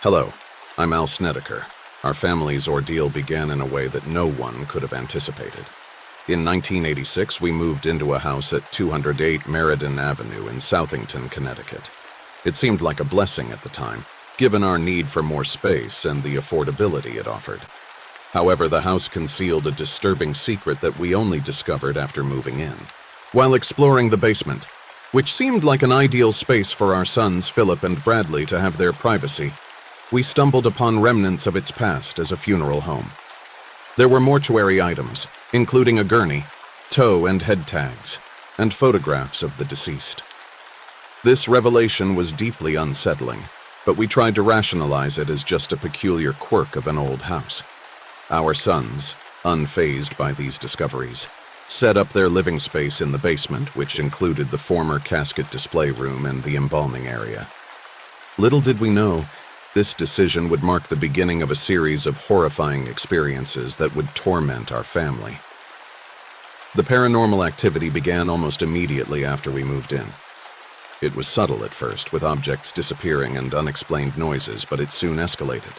Hello, I'm Al Snedeker. Our family's ordeal began in a way that no one could have anticipated. In 1986, we moved into a house at 208 Meriden Avenue in Southington, Connecticut. It seemed like a blessing at the time, given our need for more space and the affordability it offered. However, the house concealed a disturbing secret that we only discovered after moving in. While exploring the basement, which seemed like an ideal space for our sons Philip and Bradley to have their privacy, we stumbled upon remnants of its past as a funeral home. There were mortuary items, including a gurney, toe and head tags, and photographs of the deceased. This revelation was deeply unsettling, but we tried to rationalize it as just a peculiar quirk of an old house. Our sons, unfazed by these discoveries, set up their living space in the basement, which included the former casket display room and the embalming area. Little did we know, this decision would mark the beginning of a series of horrifying experiences that would torment our family. The paranormal activity began almost immediately after we moved in. It was subtle at first, with objects disappearing and unexplained noises, but it soon escalated.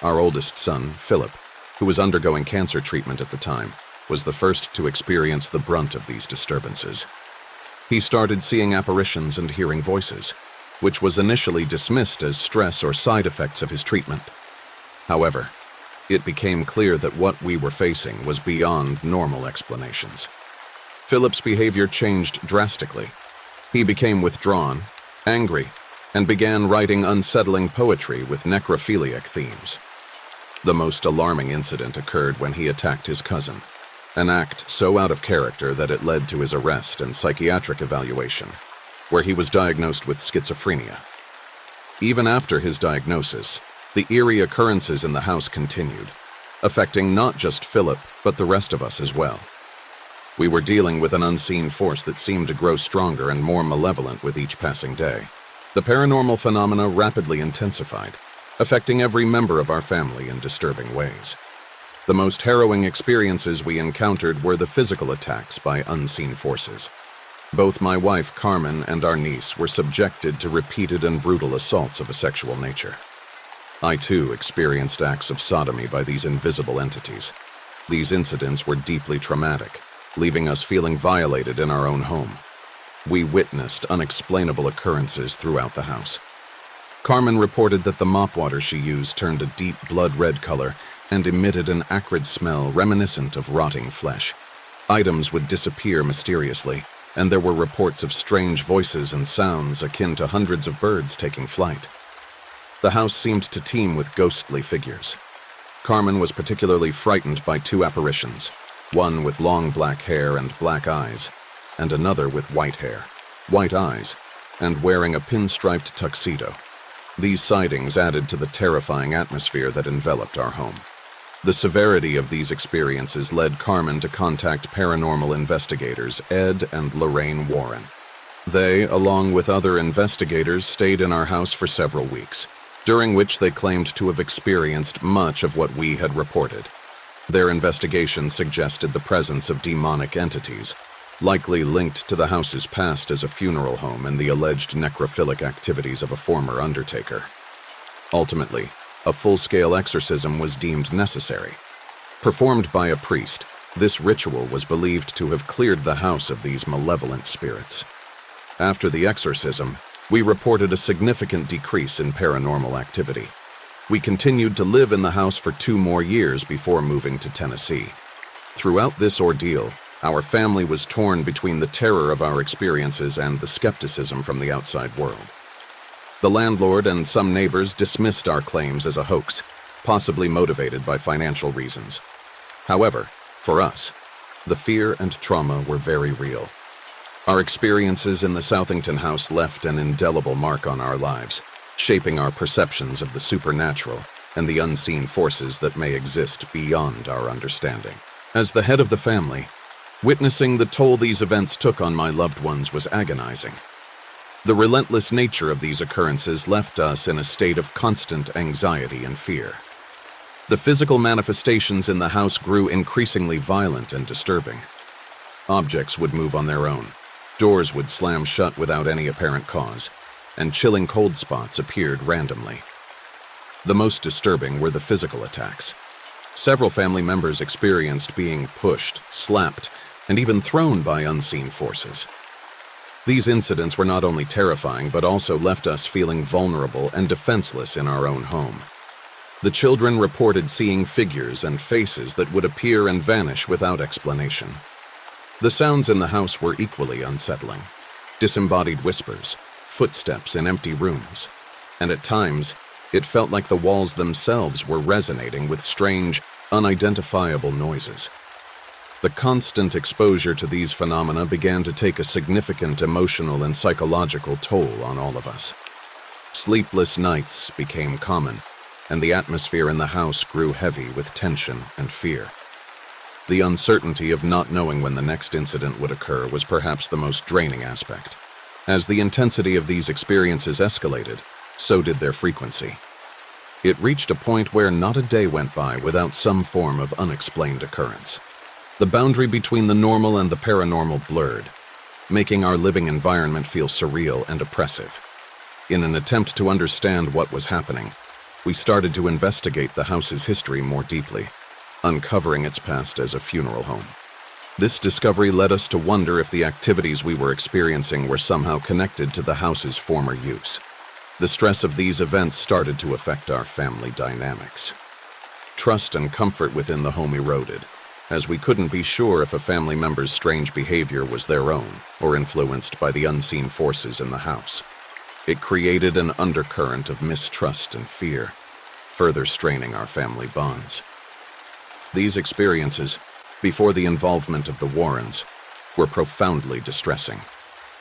Our oldest son, Philip, who was undergoing cancer treatment at the time, was the first to experience the brunt of these disturbances. He started seeing apparitions and hearing voices, which was initially dismissed as stress or side effects of his treatment. However, it became clear that what we were facing was beyond normal explanations. Philip's behavior changed drastically. He became withdrawn, angry, and began writing unsettling poetry with necrophiliac themes. The most alarming incident occurred when he attacked his cousin, an act so out of character that it led to his arrest and psychiatric evaluation, where he was diagnosed with schizophrenia. Even after his diagnosis, the eerie occurrences in the house continued, affecting not just Philip, but the rest of us as well. We were dealing with an unseen force that seemed to grow stronger and more malevolent with each passing day. The paranormal phenomena rapidly intensified, affecting every member of our family in disturbing ways. The most harrowing experiences we encountered were the physical attacks by unseen forces. Both my wife, Carmen, and our niece were subjected to repeated and brutal assaults of a sexual nature. I, too, experienced acts of sodomy by these invisible entities. These incidents were deeply traumatic, leaving us feeling violated in our own home. We witnessed unexplainable occurrences throughout the house. Carmen reported that the mop water she used turned a deep blood-red color and emitted an acrid smell reminiscent of rotting flesh. Items would disappear mysteriously, and there were reports of strange voices and sounds akin to hundreds of birds taking flight. The house seemed to teem with ghostly figures. Carmen was particularly frightened by two apparitions, one with long black hair and black eyes, and another with white hair, white eyes, and wearing a pinstriped tuxedo. These sightings added to the terrifying atmosphere that enveloped our home. The severity of these experiences led Carmen to contact paranormal investigators Ed and Lorraine Warren. They, along with other investigators, stayed in our house for several weeks, during which they claimed to have experienced much of what we had reported. Their investigation suggested the presence of demonic entities, likely linked to the house's past as a funeral home and the alleged necrophilic activities of a former undertaker. Ultimately, a full-scale exorcism was deemed necessary. Performed by a priest, this ritual was believed to have cleared the house of these malevolent spirits. After the exorcism, we reported a significant decrease in paranormal activity. We continued to live in the house for 2 more years before moving to Tennessee. Throughout this ordeal, our family was torn between the terror of our experiences and the skepticism from the outside world. The landlord and some neighbors dismissed our claims as a hoax, possibly motivated by financial reasons. However, for us, the fear and trauma were very real. Our experiences in the Southington house left an indelible mark on our lives, shaping our perceptions of the supernatural and the unseen forces that may exist beyond our understanding. As the head of the family, witnessing the toll these events took on my loved ones was agonizing. The relentless nature of these occurrences left us in a state of constant anxiety and fear. The physical manifestations in the house grew increasingly violent and disturbing. Objects would move on their own, doors would slam shut without any apparent cause, and chilling cold spots appeared randomly. The most disturbing were the physical attacks. Several family members experienced being pushed, slapped, and even thrown by unseen forces. These incidents were not only terrifying but also left us feeling vulnerable and defenseless in our own home. The children reported seeing figures and faces that would appear and vanish without explanation. The sounds in the house were equally unsettling. Disembodied whispers, footsteps in empty rooms, and at times, it felt like the walls themselves were resonating with strange, unidentifiable noises. The constant exposure to these phenomena began to take a significant emotional and psychological toll on all of us. Sleepless nights became common, and the atmosphere in the house grew heavy with tension and fear. The uncertainty of not knowing when the next incident would occur was perhaps the most draining aspect. As the intensity of these experiences escalated, so did their frequency. It reached a point where not a day went by without some form of unexplained occurrence. The boundary between the normal and the paranormal blurred, making our living environment feel surreal and oppressive. In an attempt to understand what was happening, we started to investigate the house's history more deeply, uncovering its past as a funeral home. This discovery led us to wonder if the activities we were experiencing were somehow connected to the house's former use. The stress of these events started to affect our family dynamics. Trust and comfort within the home eroded, as we couldn't be sure if a family member's strange behavior was their own or influenced by the unseen forces in the house. It created an undercurrent of mistrust and fear, further straining our family bonds. These experiences, before the involvement of the Warrens, were profoundly distressing.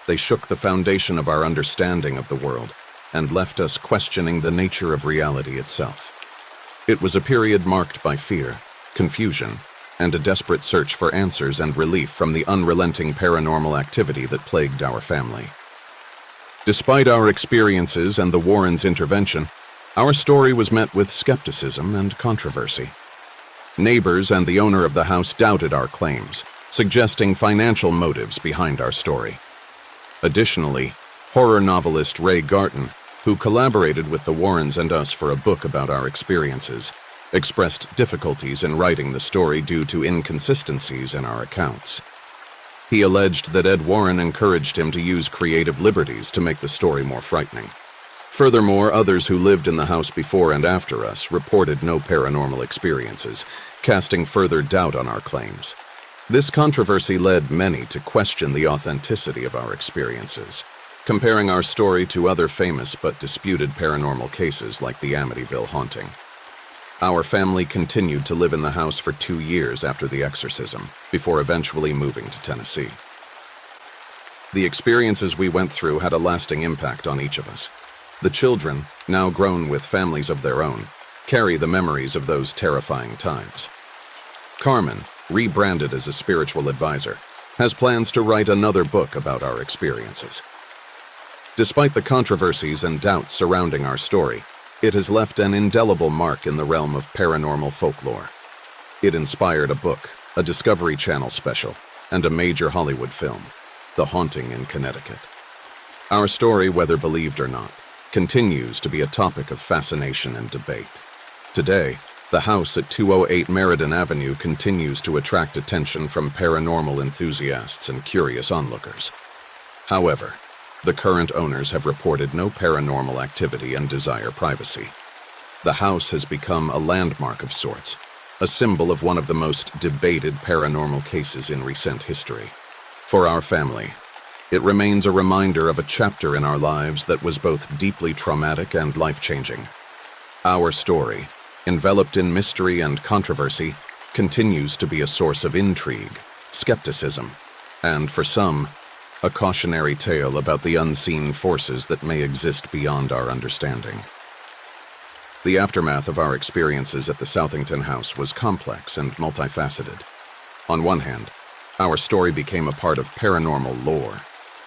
They shook the foundation of our understanding of the world and left us questioning the nature of reality itself. It was a period marked by fear, confusion, and a desperate search for answers and relief from the unrelenting paranormal activity that plagued our family. Despite our experiences and the Warrens' intervention, our story was met with skepticism and controversy. Neighbors and the owner of the house doubted our claims, suggesting financial motives behind our story. Additionally, horror novelist Ray Garton, who collaborated with the Warrens and us for a book about our experiences, expressed difficulties in writing the story due to inconsistencies in our accounts. He alleged that Ed Warren encouraged him to use creative liberties to make the story more frightening. Furthermore, others who lived in the house before and after us reported no paranormal experiences, casting further doubt on our claims. This controversy led many to question the authenticity of our experiences, comparing our story to other famous but disputed paranormal cases like the Amityville haunting. Our family continued to live in the house for 2 years after the exorcism, before eventually moving to Tennessee. The experiences we went through had a lasting impact on each of us. The children, now grown with families of their own, carry the memories of those terrifying times. Carmen, rebranded as a spiritual advisor, has plans to write another book about our experiences. Despite the controversies and doubts surrounding our story, it has left an indelible mark in the realm of paranormal folklore. It inspired a book, a Discovery Channel special, and a major Hollywood film, The Haunting in Connecticut. Our story, whether believed or not, continues to be a topic of fascination and debate. Today, the house at 208 Meriden Avenue continues to attract attention from paranormal enthusiasts and curious onlookers. However, the current owners have reported no paranormal activity and desire privacy. The house has become a landmark of sorts, a symbol of one of the most debated paranormal cases in recent history. For our family, it remains a reminder of a chapter in our lives that was both deeply traumatic and life-changing. Our story, enveloped in mystery and controversy, continues to be a source of intrigue, skepticism, and, for some, a cautionary tale about the unseen forces that may exist beyond our understanding. The aftermath of our experiences at the Southington house was complex and multifaceted. On one hand, our story became a part of paranormal lore,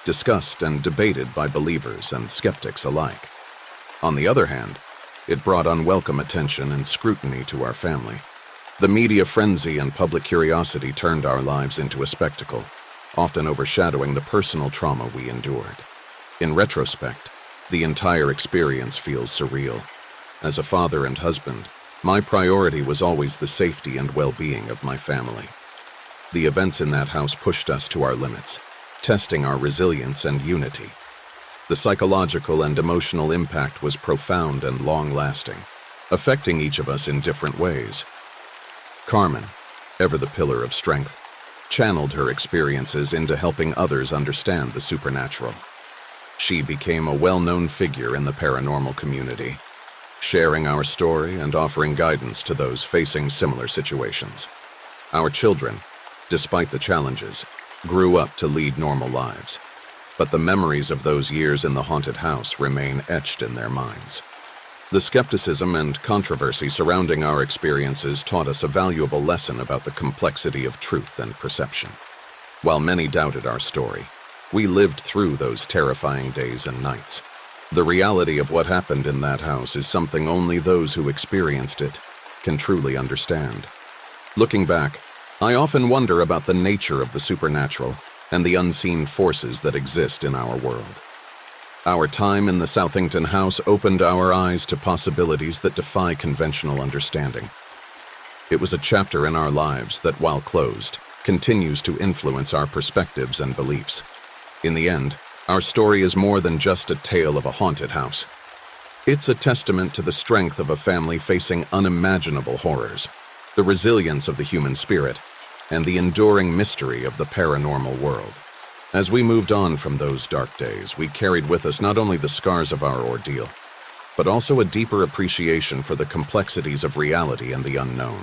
discussed and debated by believers and skeptics alike. On the other hand, it brought unwelcome attention and scrutiny to our family. The media frenzy and public curiosity turned our lives into a spectacle, often overshadowing the personal trauma we endured. In retrospect, the entire experience feels surreal. As a father and husband, my priority was always the safety and well-being of my family. The events in that house pushed us to our limits, testing our resilience and unity. The psychological and emotional impact was profound and long-lasting, affecting each of us in different ways. Carmen, ever the pillar of strength, channeled her experiences into helping others understand the supernatural. She became a well-known figure in the paranormal community, sharing our story and offering guidance to those facing similar situations. Our children, despite the challenges, grew up to lead normal lives, but the memories of those years in the haunted house remain etched in their minds. The skepticism and controversy surrounding our experiences taught us a valuable lesson about the complexity of truth and perception. While many doubted our story, we lived through those terrifying days and nights. The reality of what happened in that house is something only those who experienced it can truly understand. Looking back, I often wonder about the nature of the supernatural and the unseen forces that exist in our world. Our time in the Southington house opened our eyes to possibilities that defy conventional understanding. It was a chapter in our lives that, while closed, continues to influence our perspectives and beliefs. In the end, our story is more than just a tale of a haunted house. It's a testament to the strength of a family facing unimaginable horrors, the resilience of the human spirit, and the enduring mystery of the paranormal world. As we moved on from those dark days, we carried with us not only the scars of our ordeal, but also a deeper appreciation for the complexities of reality and the unknown.